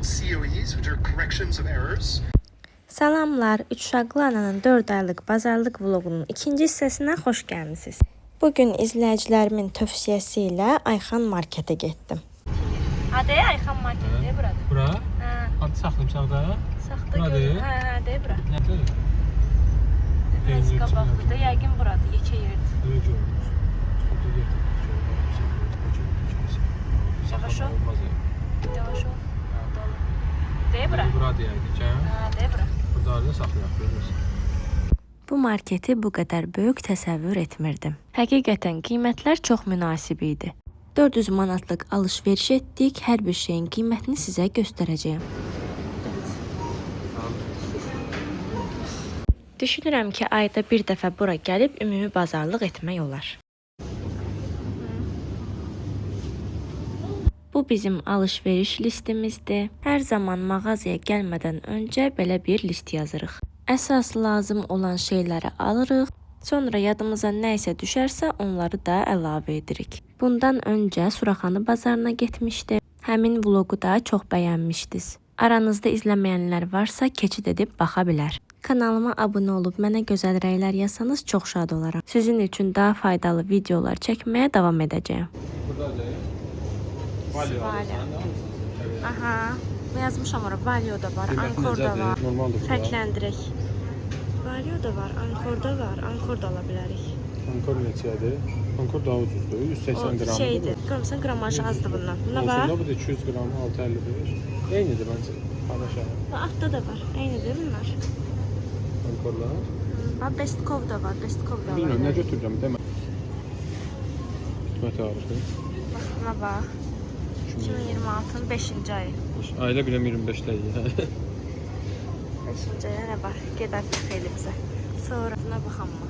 called COEs, which are corrections of errors. Salamlar, 3 uşaqlı ananın 4 aylıq bazarlıq vloqunun ikinci hissəsinə xoş gəlmisiniz. Bugün izləyicilərimin tövsiyəsi ilə Ayxan marketə getdim. Adı Ayxan marketi burada. Bura? Hə. Hadi saxlayım sağda. Saxta görün. Hə, də bura. Nədir? Biraz qabaqda da yəqin buradır, yekə yerdir. Öyle görünür. Yavaş ol. Yavaş ol. Də bura. Bura deyərdik, hə? Hə, də bura. Burada da saxlayaq görürüz. Bu marketi bu qədər böyük təsəvvür etmirdim. Həqiqətən qiymətlər çox münasib idi. 400 manatlıq alış-veriş etdik. Hər bir şeyin qiymətini sizə göstərəcəyəm. Düşünürəm ki, ayda bir dəfə bura gəlib ümumi bazarlıq etmək olar. Bu bizim alış-veriş listimizdir. Hər zaman mağazaya gəlmədən öncə belə bir list yazırıq. Əsas lazım olan şeyləri alırıq. Sonra yadımıza nə isə düşərsə onları da əlavə edirik. Bundan öncə Suraxanı bazarına getmişdim. Həmin vloqu da çox bəyənmişdiniz. Aranızda izləməyənlər varsa keçid edib baxa bilər. Kanalıma abunə olub mənə gözəl rəylər yazsanız çox şad olaram. Sizin üçün daha faydalı videolar çəkməyə davam edəcəyəm. Aha, yazmışam ora. Valyo da var, Ankor da var. Fərqləndirək. Valyo da var, Ankor da var. Ankor da ala bilərik. Ankor neçədir? Ankor daha ucuzdur. 180 qram. Şeydir. Görmüsən qramajı azdır bundan. Buna bax. Aslında bu da 200 qram 6.55. Eynidir məncə. Paylaşalım. Altda da var. Eynidir bunlar. Ankorlar. Bax Bestkov da var. Bestkov da var. Bilmirəm nə götürürəm demə. Qismət tarixi. Bax buna bax. 2026-nın 5-ci ayı. Ayda biləm 25-dəyi. 5-ci ayı nə var? Gedək xeylimizə. Sonra buna baxamma.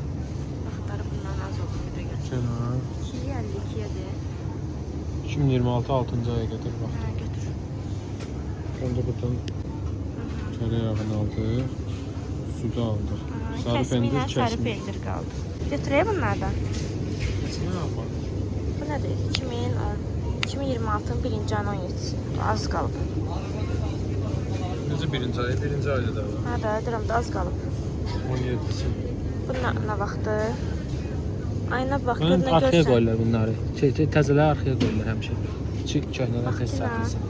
Baxları bundan az olur. Bir də götür. 252-dir. 2026 6-cı aya götür bax. Hə, götür. Onda buradan tereyağını aldıq. Suda aldıq. Sarı pendir kəsmir. Sarı pendir qaldı. Götürək bunlardan. Neçə yapalım? Bu nədir? 2026-nın 1-ci ayın 17-si. Az qalıb. Necə birinci ayı? Birinci ayda da var. Hə də, deyirəm də az qalıb. 17-si. Bu nə vaxtdır? Ayına bax, Bunun görünə arxaya görsən. qoyurlar bunları. Təzələr arxaya qoyurlar həmişə. Kiçik köhnələr tez satılsın.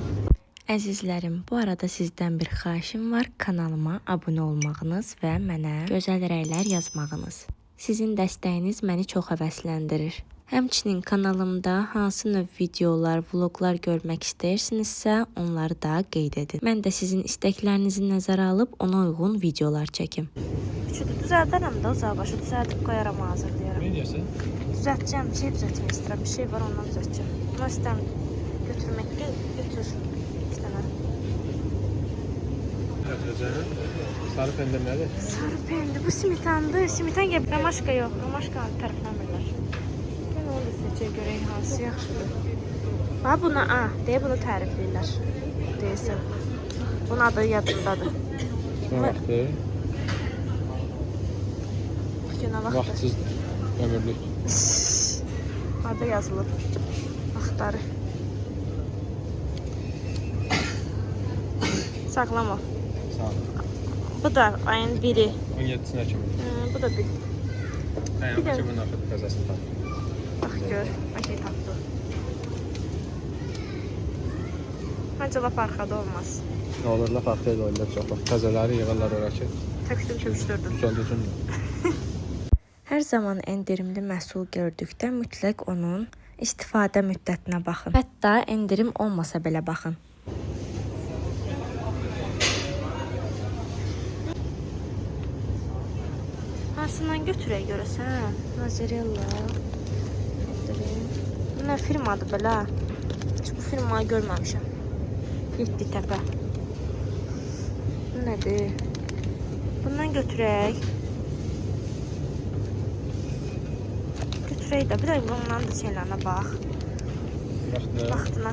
Əzizlərim, bu arada sizdən bir xahişim var. Kanalıma abunə olmağınız və mənə gözəl rəylər yazmağınız. Sizin dəstəyiniz məni çox həvəsləndirir. Həmçinin kanalımda hansı növ videolar, vloqlar görmək istəyirsinizsə, onları da qeyd edin. Mən də sizin istəklərinizi nəzərə alıb ona uyğun videolar çəkim. Üçüdür, düzəldərəm də o zabaşı, düzəldib qoyaram, hazırlayarım. Ne deyəsən? Düzəltəcəm, bir şey düzəltmək istəyirəm, bir şey var ondan düzəltəcəm. Bunu istəyirəm götürmək, götür. İstəmərəm. Götürəcəm. Sarı pendir nədir? Sarı pendir, bu simitandır. Simitan gibi, ramaşka yox, ramaşka tərəfləmirlər. Onu da seçə görək hansı yaxşıdır. Bax buna, deyə bunu tərifləyirlər. Deyəsən. Bunun adı yadındadır. Nə vaxtdır? Günə vaxtdır. Vaxtsızdır. Ömürlük. Adı yazılıb. Vaxtları. Sağlam ol. Sağ ol. Bu da ayın 1-i. 17-sinə kimi. Bu da bir. Bir də bunun artıq qəzasını tapdım. Bax gör, bir şey tapdı. Məncə lap arxada olmaz. Nə olur, laf arxaya qoyurlar çox vaxt. Təzələri yığırlar ora ki. Tökdürdüm. Düzəldəcəm. Hər zaman endirimli məhsul gördükdə mütləq onun istifadə müddətinə baxın. Hətta endirim olmasa belə baxın. Hansından götürək görəsən? Nazirella. Bu nə firmadır belə? Heç bu firmayı görməmişəm. Yeddi təpə. Bu nədir? Bundan götürək. Götürək də. Bir də bundan da şeylərine bax. Vaxtına.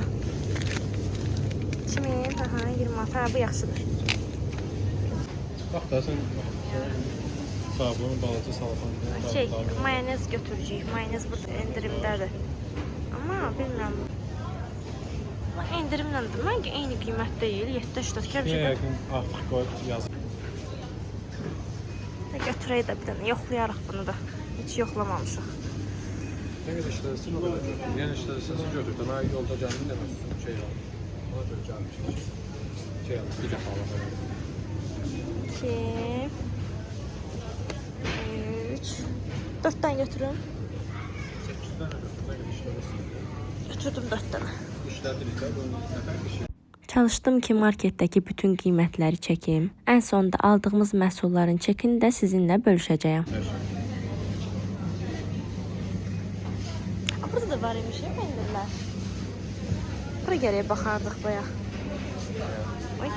2026. Bu yaxşıdır. Bax da sən sabun, balaca salxan. Mayonez götürəcəyik. Mayonez burada endirimdədir. Amma bilmirəm. endirimləndir. Mən eyni qiymət deyil. 7-8 kəbşədə. Yəqin artıq qoyub yazıb. Götürək də bir dənə. Yoxlayarıq bunu da. Heç yoxlamamışıq. Ne kadar işlersin o kadar götür. Yani işlersin götür. Ben yolda geldim demezsin. Şey al. Ona göre gelmiş. Şey al. Bir defa al. 2 3 4 dənə götürüm. 800 tane götür. Ne kadar işlersin. Götürdüm 4 dənə. İşlerdilikdə bu nəfər bir şey. Çalışdım ki, marketdəki bütün qiymətləri çəkim. Ən sonunda aldığımız məhsulların çekini də sizinlə bölüşəcəyəm. Burada da var imiş ya pendirlər. Bura gərək baxardıq bayaq. Oy.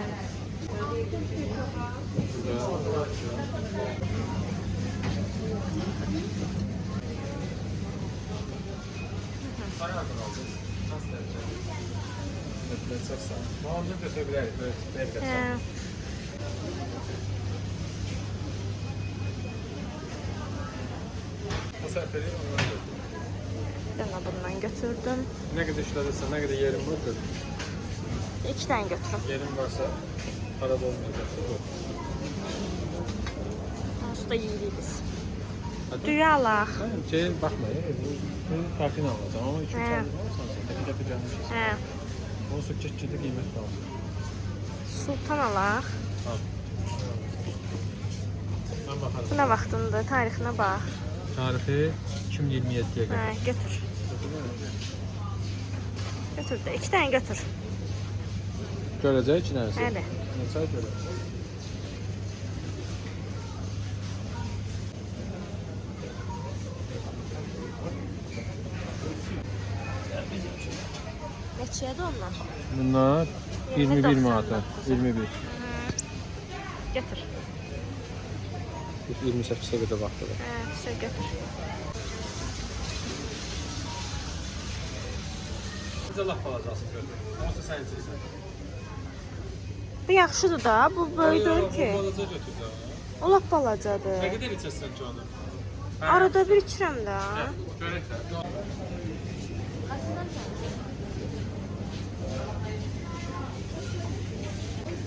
Bu seferi ondan götür. Ben de bundan götürdüm. Ne kadar işlersin, ne kadar yerin vardır. 2 tane götürüm. Yerin varsa, para da olmayacaksa bu. Nasıl da yiyirik biz. Duyalaq. Şey bakma ya, bu kartını alacağım ama 2-3 tane olsan sen de bir dəfə gəlmişsən. Hə. Onu su keçidi qiymət qaldı. Sultan alaq. Al. Ben bakarım. Buna vaxtındır, tarixinə bax. Tarihi 2027'ye Hə, kadar. götür. Götür də 2 tane götür. Görəcək ki, nəsə. Həli. Neçə görəcək? Neçəyə də onlar? Bunlar 21 manata. 21. Götür. 28'e kadar vaxtı var. Hə, şey götür. Bizə laf alacaqsın götür. Olsa sən içirsən. Bu yaxşıdır da, bu böyüdür ki. Bu balaca götür də. O lap balacadır. Nə qədər içirsən ki onu? Arada bir içirəm də. Görək də.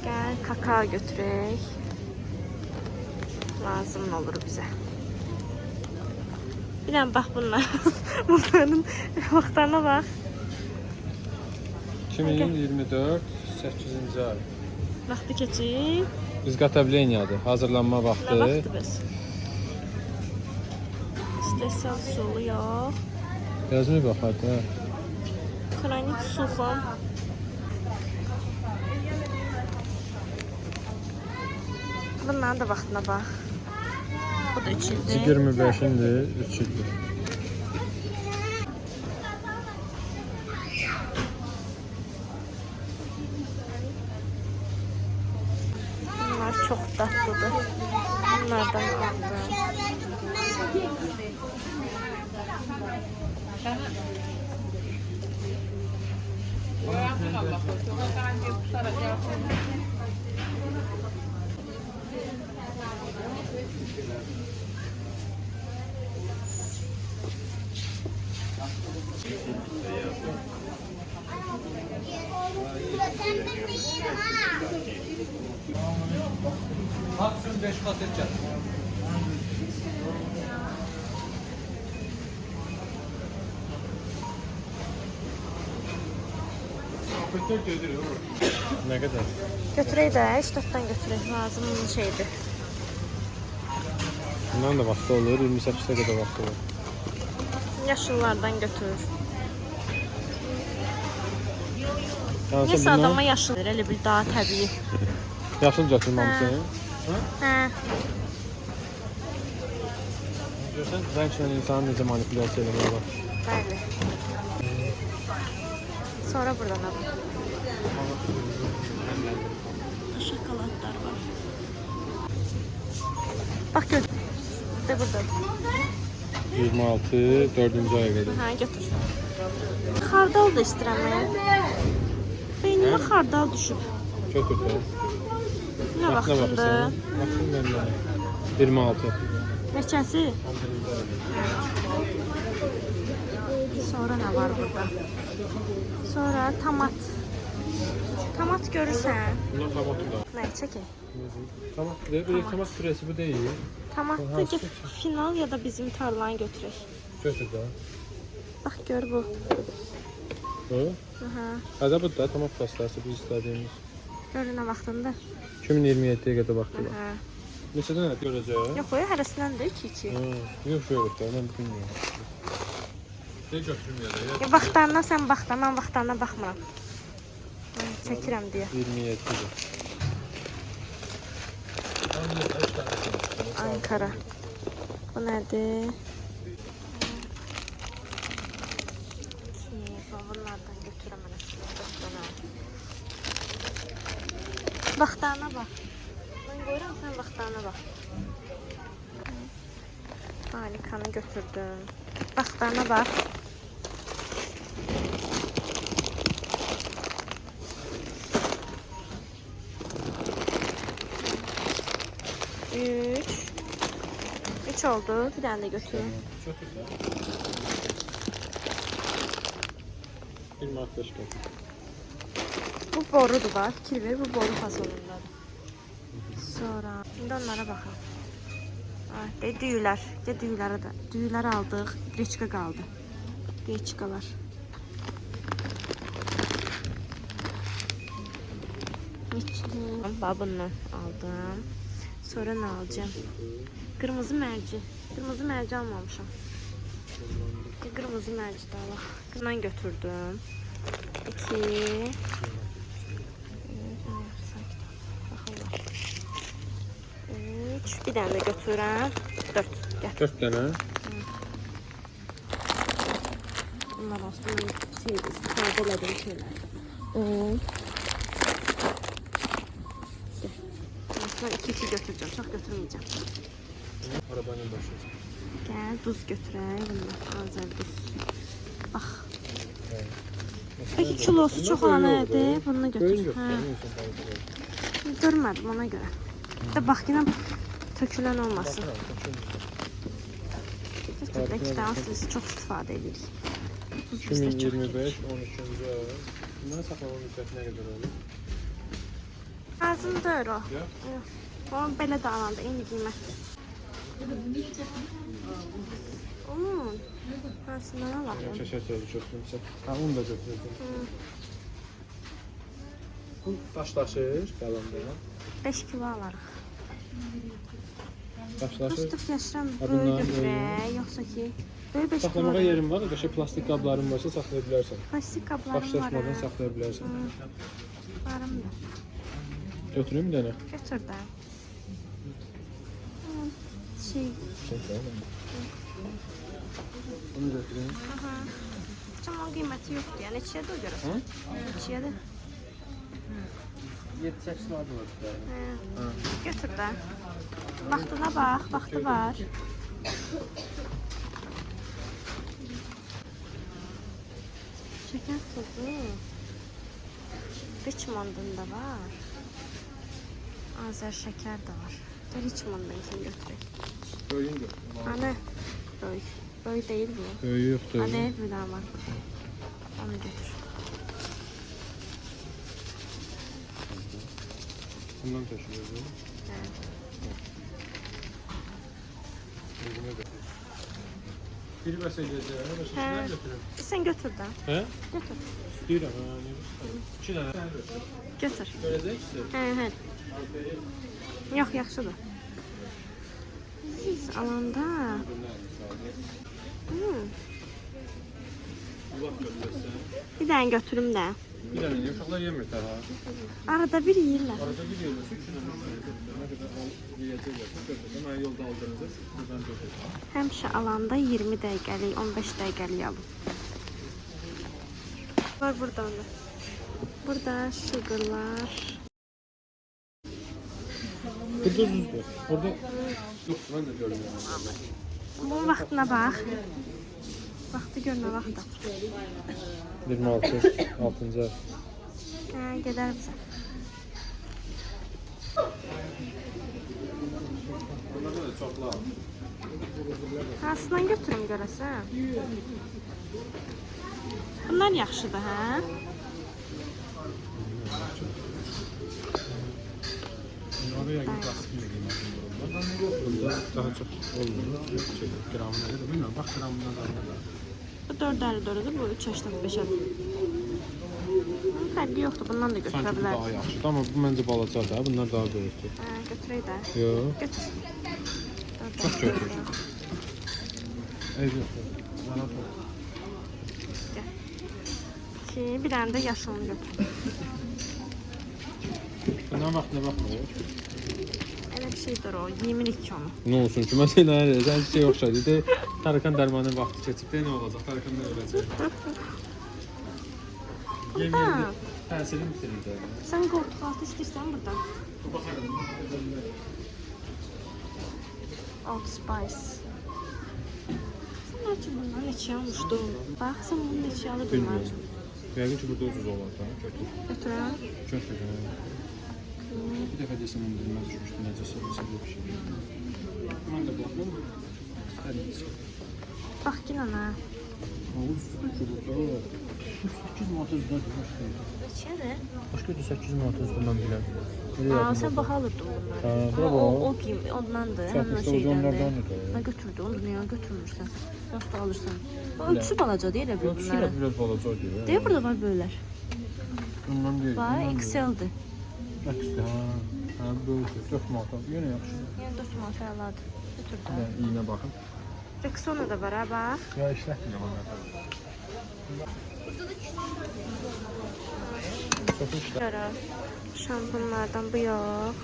Gəl kakao götürək. Lazım olur bizə. Bir dənə bax bunlar. Bunların vaxtlarına bax. 2024 8-ci ay. Vaxtı keçib. İzgatableniyadır. Hazırlanma Nə vaxtı. vaxtı biz? İstehsal sulu yox. Yazmıyor baxardı. Kronik sufam. Bunların da vaxtına bax. Bu da 3 ildir. 25-indir, 3 ildir. Bunlar çox dadlıdır. Bunlardan aldım. Maksimum 5 kat edeceğiz. Ne kadar? Götürək də, 3-4-dən götürək. Lazım şeydir. Bundan da vaxtı olur, 28'e kadar vaxtı olur. Yaşıllardan götür. Yani Neyse adama yaşıl verir, elə bil daha təbii. yaşıl götürməmsin. Hə. Görsən, rənglə insanı necə manipulyasiya eləməyə var. Bəli. Sonra buradan alın. Şokoladlar var. Bak gör. De burada. 26, 4-cü aya qədər. Ha götür. Xardal da istəyirəm mən. Beynimə xardal düşüb. Götür də. Nə vaxtında? Vaxtın məndən. 26. Neçəsi? Sonra nə var burada? Sonra tomat. Tomat görürsən. Bunlar tomatı da. Nə çəkək? Tomat, bir tomat püresi bu değil. Tomatlı ki final ya da bizim tarlanı götürək. Götür da. Bax gör bu. Bu? Aha. Hadi bu da tomat pastası biz istədiyimiz. Görünə vaxtında. 2027'ye qədər vaxtı var. Aha. Neçədən görəcək? Yox, o hərəsindən də 2-2. Yox, yox, mən bilmirəm. Ne götürməyəcək? Ya vaxtlarına sən bax da, mən vaxtlarına baxmıram. Mən çəkirəm deyə. 27'dir. Ankara. Bu nədir? Bunlardan götürəm mənə. Vaxtlarına bax. Mən qoyuram, sən vaxtlarına bax. Harikanı götürdüm. Vaxtlarına bax. Üç oldu. Bir tane de götürün. Götür da. Bir mark 5 götür. Bu borudur bak. Fikir ver. Bu boru fasonundadır. Sonra. Şimdi onlara baxın. De düyülər. De düyüləri də. Düyüləri aldıq. Greçka qaldı. Greçkalar. Babından aldım. Sonra ne alacağım? Kırmızı merci. Kırmızı merci almamışam. Kırmızı merci de Allah. Bundan götürdüm. 2 3 bir tane de götürürəm. 4. Gəl. 4 tane. Bunlar aslında istifadə elədim şeylər. Aslında 2-2 götüreceğim. Çok götürmeyeceğim. Arabanın başı. Gel duz götürək. Bunlar azər duz. Bax. Evet. Peki kilosu çox olan nədir? Bunu götür. Yok. Görmədim ona görə. De bax yine tökülən olmasın. Götürdük ki daha biz çox istifadə edirik. 2025 13. ay. Bunları saxlama müddəti nə qədər olur? Lazım deyil o. Yox. O belə də alanda eyni qiymətdir. Aslında nə var? Şəşər sözü götürmüsən. Ha, onu da götürəcəm. Bu daşlaşır qalanda. 5 kilo alarıq. Daşlaşır. Dostum yaşıram Ha, böyle bunlar götürək, yoxsa ki böyle 5 kilo. Saxlamağa yerin var, qəşəng plastik qabların varsa saxlaya bilərsən. Plastik qablarım var. Daşlaşmadan saxlaya bilərsən. Varım da. Götürüm bir dənə. Götür də. Şey. Bunu götüreyim. Aha. Tamam qiyməti yoxdur. Yəni neçədir o görəsən? Neçədir? 7-8 var burada. Götür də. Vaxtına bax, vaxtı var. Şeker tozu. Richmond'un da var. Azer şeker de var. Richmond'unkini götürək. Böyüyün götür. Ana. Böyük. Böyük değil bu. Böyüyü yoxdur. Hadi bir daha var burada. Onu götür. Bundan taşıyoruz. Evet. Biri bəs edəcək, başqasına götürüm. Sen götür də. Hə? Götür. İstəyirəm, ha, nə bilirsən. 2 dənə. Götür. Görəcək ikisi. Hə. Yox, yaxşıdır. Biz alanda. Bir dənə götürüm də. Bir dənə uşaqlar yemir daha. Arada bir yeyirlər. Arada bir yerləsə 2 dənə nə qədər yeyəcəklər. Götürəm, mən yolda aldığınızda buradan götürəm. Həmişə alanda 20 dəqiqəlik, 15 dəqiqəlik alın. Var burada onda. Burada sugarlar. Burada düzdür. Orada yoxdur, mən də görmürəm. Bunun vaxtına bax. Vaxtı görmə vaxtı. 26, 6-cı ay. Hə, gedər bizə. Bunlar da çoxlar. Hansından götürüm görəsən? Bunlar yaxşıdır, hə? Araba yəqin plastik qiymətini vururlar. Bunda daha çox olmur. Gramı nədir? Bilmirəm, bax gramından da. Bu 4.54-dür, bu 3.85-dir. Fərqi yoxdur, bundan da götürə Sanki bu daha bilərik. yaxşıdır, amma bu məncə balaca da, bunlar daha böyükdür. Götürək də. Yox, Götür. çox götür. Eybi yox. Mənə bax. Bir dənə də yaşılını götür. Nə vaxt nə baxmır? Elə bir şeydir o, yemirik onu. Nə olsun ki, məsələn, sən şey oxşadı. Tarkan dərmanın vaxtı keçib, nə olacaq? Tarkan nə öləcək? Yemin təsirini bitirir. Sən qoltuq altı istəyirsən buradan. Baxarım. Old Spice. Sən nə üçün bundan neçəyə almışdın? Bax, sən bunu neçəyə alırdın bunlar üçün? Yəqin ki, burada ucuz olar da. Götür. Götürəm. Götür. Bir dəfə desəm indirməz düşmüşdü, necəsə bir şey. Mən də baxmam. Bax, yine nə? Ucuzdur ki, burada. 8 manat özünə düşmüşdü. Neçədir? Başqa da 8 manat özünə mən biləm. Sən bax alırdın bunları. bravo. O kim? Ondandır, Sən həmin o işte şeydəndir. onlardandır. Nə götürdü? Onu niyə götürmürsən? Nasıl da alırsan? O ölçüsü balaca deyil elə bil bunların. Biraz balaca deyil. Deyir, burada var böylər. Ondan deyil. Var, XL-dir. Əksdə, hə, böyükdür. 4 manat. Yenə yaxşıdır. Yəni 4 manat əladır. Götür də. İyinə baxın. Rexona da var, ha, bax. Ya işlətmirəm onu. Çox işlət. Görür. Şampunlardan bu yox.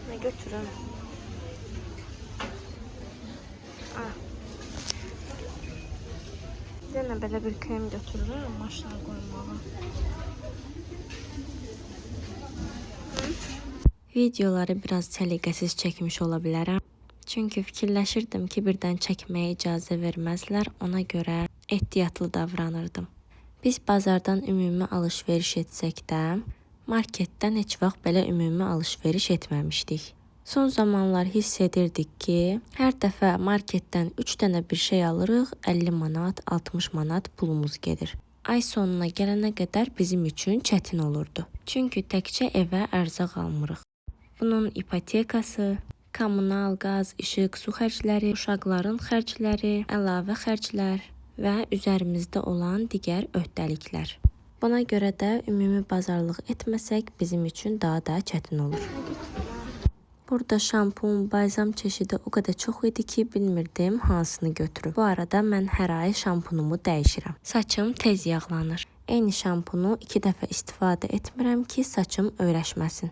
Nə götürüm? Yenə belə bir krem götürürəm maşına qoymağa. Videoları biraz səliqəsiz çəkmiş ola bilərəm. Çünki fikirləşirdim ki, birdən çəkməyə icazə verməzlər, ona görə ehtiyatlı davranırdım. Biz bazardan ümumi alış-veriş etsək də, marketdən heç vaxt belə ümumi alış-veriş etməmişdik. Son zamanlar hiss edirdik ki, hər dəfə marketdən 3 dənə bir şey alırıq, 50 manat, 60 manat pulumuz gedir. Ay sonuna gələnə qədər bizim üçün çətin olurdu. Çünki təkcə evə ərzaq almırıq. Bunun ipotekası, kommunal, qaz, işıq, su xərcləri, uşaqların xərcləri, əlavə xərclər və üzərimizdə olan digər öhdəliklər. Buna görə də ümumi bazarlıq etməsək bizim üçün daha da çətin olur. Burada şampun, balzam çeşidi o qədər çox idi ki, bilmirdim hansını götürüm. Bu arada mən hər ay şampunumu dəyişirəm. Saçım tez yağlanır. Eyni şampunu 2 dəfə istifadə etmirəm ki, saçım öyrəşməsin.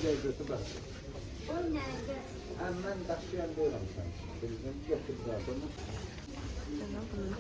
gel götür bak. Hemen daşıyan deyirəm sən. Bizim götür zaten. Bunu götürdüm.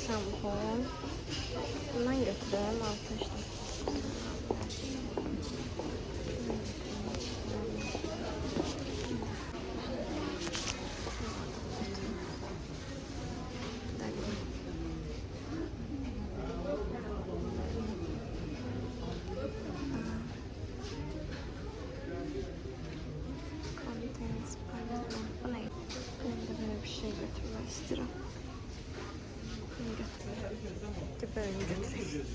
Şampon. Bundan götüreyim arkadaşlar. Bu ne? Ben de böyle bir şey götürmek istiyorum. Böyle götüreyim.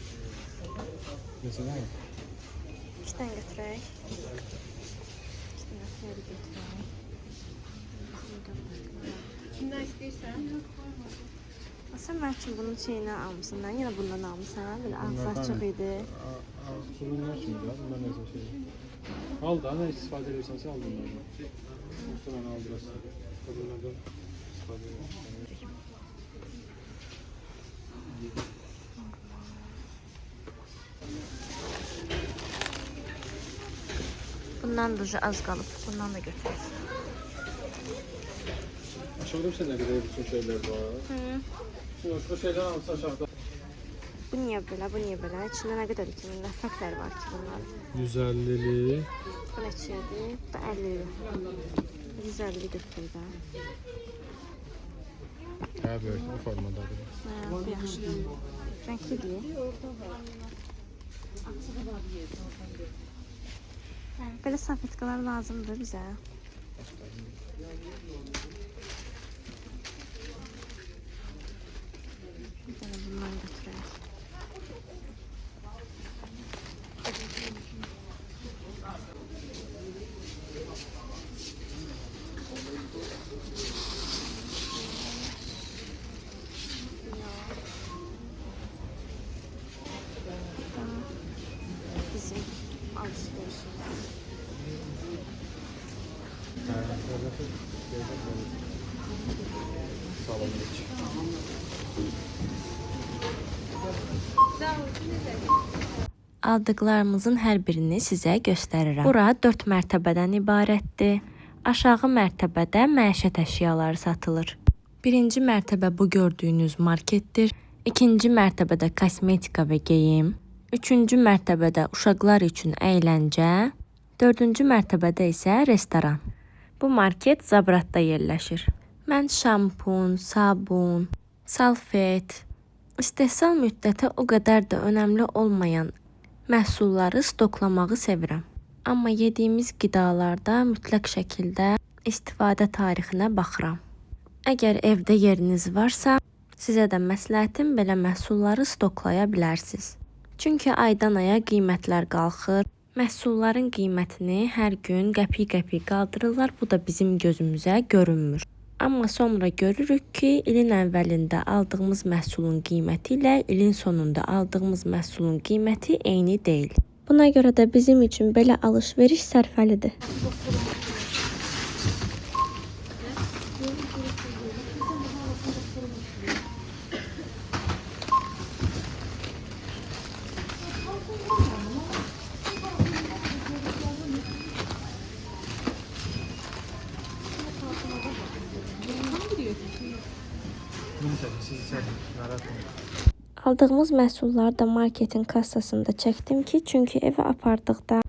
Mesela mi? İki tane götüreyim. İki tane götüreyim. Kimden istersen. Sen ben için bunun şeyini almışsın. Ben yine bundan almışsın. Böyle ağzı çok iyiydi. Bunlar şimdi ya. Bunlar neyse şey. Al da ne istifade edersen sen al bunlardan. Muhtemelen al biraz. Bunlardan istifade edersen. Bundan ducu az kalıp bundan da götürürüz. Aşağıda bir şey ne kadar bütün şeyler var. Şimdi o şeyler alsa aşağıda. Bu niye böyle, bu niye böyle? İçinde ne kadar ki bunlar? Farklar var ki bunlar. 150'li. Bu neçəyədir? Bu da 50. 150 götürdü. Ha böyle bu formadadır. Ha, bu yaxşı. Renklidir. Belə safetkalar lazımdır bizə. Bir dənə bundan götürək. Bizim alışverişimiz. Aldıqlarımızın hər birini sizə göstərirəm. Bura 4 mərtəbədən ibarətdir. Aşağı mərtəbədə məişət əşyaları satılır. Birinci mərtəbə bu gördüyünüz marketdir. İkinci mərtəbədə kosmetika və geyim. Üçüncü mərtəbədə uşaqlar üçün əyləncə. Dördüncü mərtəbədə isə restoran. Bu market Zabratda yerləşir. Mən şampun, sabun, salfet, istehsal müddəti o qədər də önəmli olmayan məhsulları stoklamağı sevirəm. Amma yediyimiz qidalarda mütləq şəkildə istifadə tarixinə baxıram. Əgər evdə yeriniz varsa, sizə də məsləhətim belə məhsulları stoklaya bilərsiniz. Çünki aydan aya qiymətlər qalxır. Məhsulların qiymətini hər gün qəpik-qəpik qaldırırlar. Bu da bizim gözümüzə görünmür. Amma sonra görürük ki, ilin əvvəlində aldığımız məhsulun qiyməti ilə ilin sonunda aldığımız məhsulun qiyməti eyni deyil. Buna görə də bizim üçün belə alış-veriş sərfəlidir. Aldığımız məhsulları da marketin kassasında çəkdim ki, çünki evə apardıqda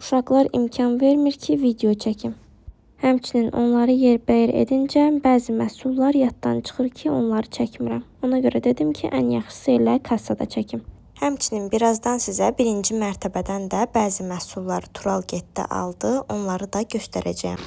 uşaqlar imkan vermir ki, video çəkim. Həmçinin onları yerbəyer edincə bəzi məhsullar yaddan çıxır ki, onları çəkmirəm. Ona görə dedim ki, ən yaxşısı elə kassada çəkim. Həmçinin birazdan sizə birinci mərtəbədən də bəzi məhsulları Tural getdi aldı. Onları da göstərəcəyəm.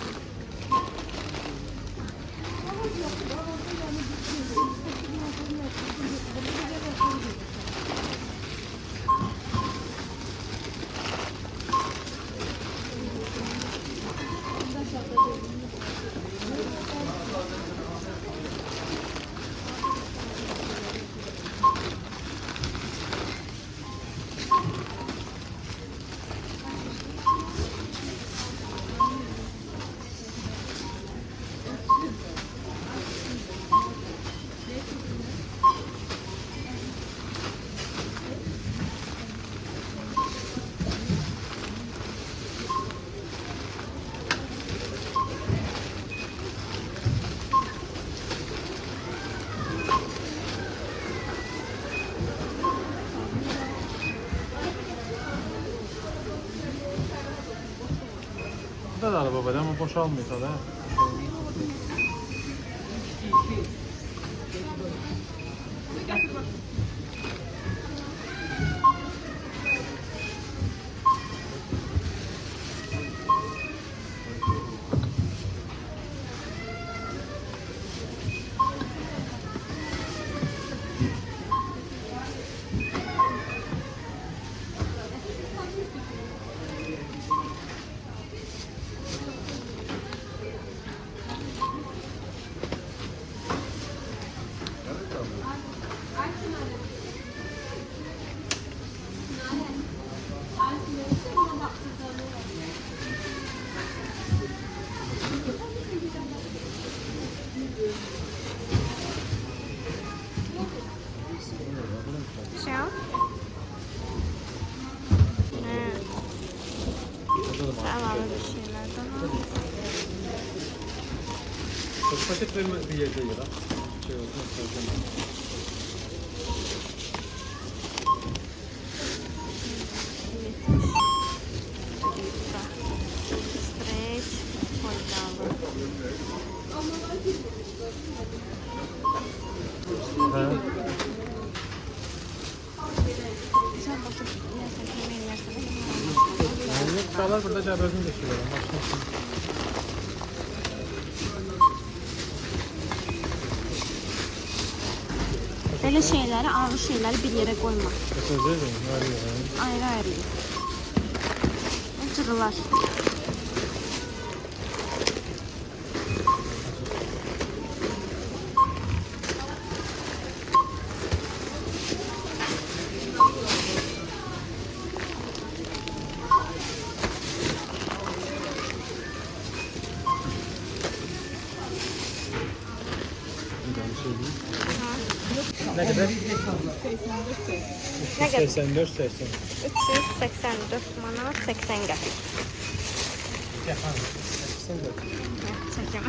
Burada da babadan ama boşalmıyor tabii. Paket verme bir yerde ya. Şey olsun. Streç, oydalı. Çalar burada cəbərdən də şey var. Belə şeyləri, ağır şeyləri bir yerə qoyma. Ayrı-ayrı. Cırılar. Ne kadar? Ne kadar? 84 80. 384 manat 80 qəpik. Çəkəm.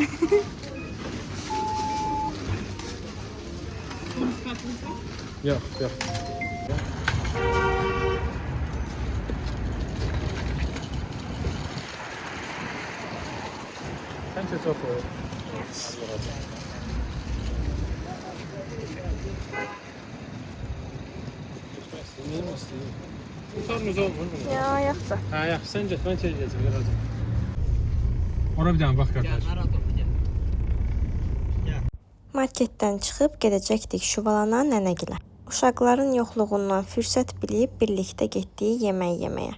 Yok yok. Sen çok o. Tutarınız olmur mu? Ya, yaxşı. Ha yaxşı, sen get, ben içeri geçeyim birazcık. Ora bir dənə bax qardaş. Marketdən çıxıb gedəcəkdik Şuvalana nənəgilə. Uşaqların yoxluğundan fürsət bilib birlikdə getdik yemək yeməyə.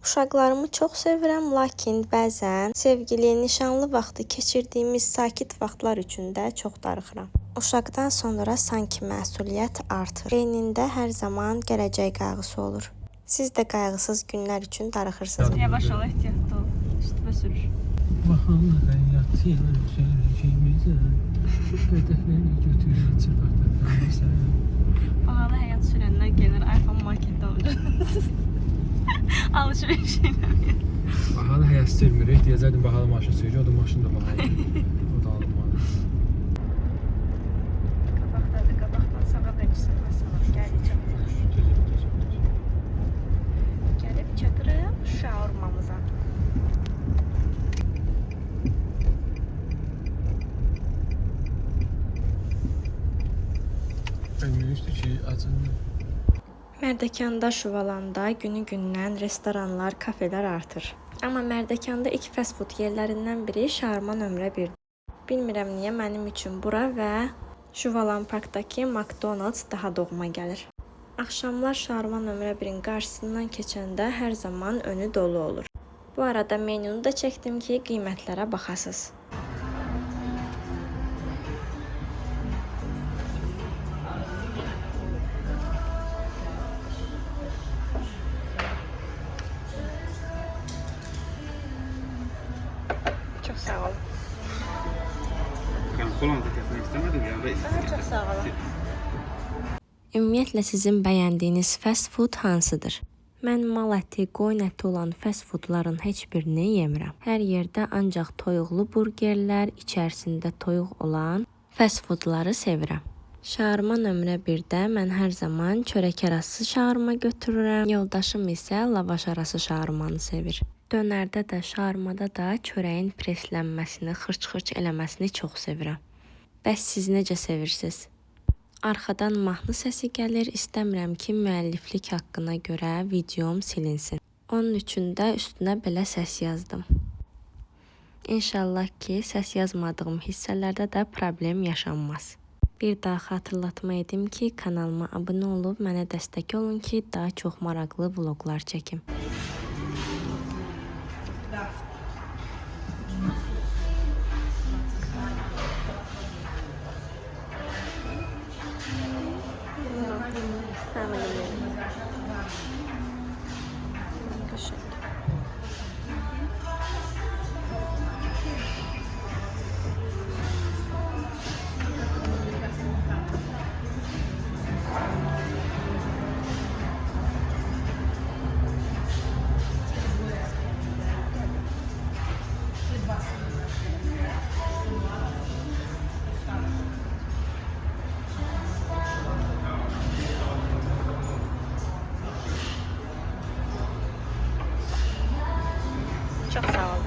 Uşaqlarımı çox sevirəm, lakin bəzən sevgili, nişanlı vaxtı keçirdiyimiz sakit vaxtlar üçün də çox darıxıram. Uşaqdan sonra sanki məsuliyyət artır. Beynində hər zaman gələcək qayğısı olur. Siz də qayğısız günlər üçün darıxırsınız. Yavaş ol, ehtiyatlı ol. Üstüme sürür. Bakalım hayat yanır söyleyeceğimize. Qədəhləri götürür çıbartır. Pahalı həyat sürənlər gəlir iPhone marketdə alacaq. Alışveriş eləmir. Bahalı həyat sürmürük. Deyəcəkdim bahalı maşın sürüyor. O da maşın da bahalı. O da alınmalı. Qabaqdadır, qabaqdan sağa verirsən. Gəlib çatırıq. Gəlib çatırıq şaurmamıza. Demişdi ki, açın. Mərdəkanda, Şuvalanda günü-gündən restoranlar, kafelər artır. Amma Mərdəkanda ilk fast food yerlərindən biri Şarma nömrə 1. Bilmirəm niyə mənim üçün bura və Şuvalan parkdakı McDonald's daha doğma gəlir. Axşamlar Şarma nömrə 1-in qarşısından keçəndə hər zaman önü dolu olur. Bu arada menyunu da çəkdim ki, qiymətlərə baxasınız. Çox sağ olun. Ben kolanızı kesmek istemedim ya. Çox sağ olun. Ümumiyyətlə sizin bəyəndiyiniz fast food hansıdır? Mən mal əti, qoyun əti olan fast foodların heç birini yemirəm. Hər yerdə ancaq toyuqlu burgerlər, içərisində toyuq olan fast foodları sevirəm. Şarma nömrə 1-də mən hər zaman çörək arası şarma götürürəm. Yoldaşım isə lavaş arası şarmanı sevir. Dönərdə də, şarmada da çörəyin preslənməsini, xırç-xırç eləməsini çox sevirəm. Bəs siz necə sevirsiniz? Arxadan mahnı səsi gəlir, istəmirəm ki, müəlliflik haqqına görə videom silinsin. Onun üçün də üstünə belə səs yazdım. İnşallah ki, səs yazmadığım hissələrdə də problem yaşanmaz. Bir daha xatırlatma edim ki, kanalıma abunə olub mənə dəstək olun ki, daha çox maraqlı vloqlar çəkim. Çox sağ olun.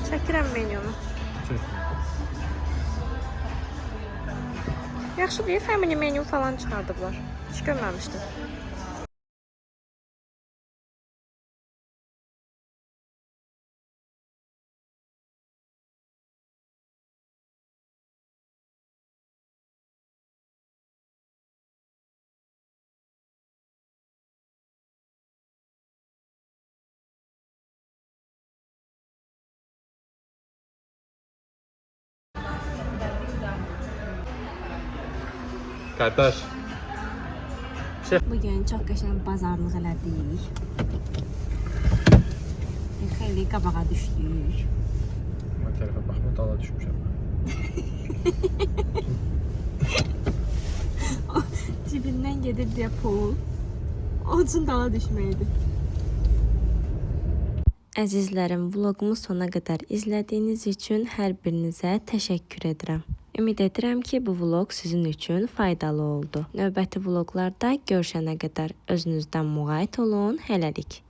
Çəkirəm menyunu. Yaxşı deyil, family menu falan çıxardıblar. Hiç görməmişdim. Qardaş. Bugün çox qəşəng bazarlıq elədik. Xeyli qabağa düşdük. Mən tərəfə baxma, dala düşmüşəm. Cibindən gedir deyə pul. O üçün dala düşməkdir. Əzizlərim, vloqumu sona qədər izlədiyiniz üçün hər birinizə təşəkkür edirəm. Ümid edirəm ki, bu vloq sizin üçün faydalı oldu. Növbəti vloqlarda görüşənə qədər özünüzdən müğayət olun. Hələlik.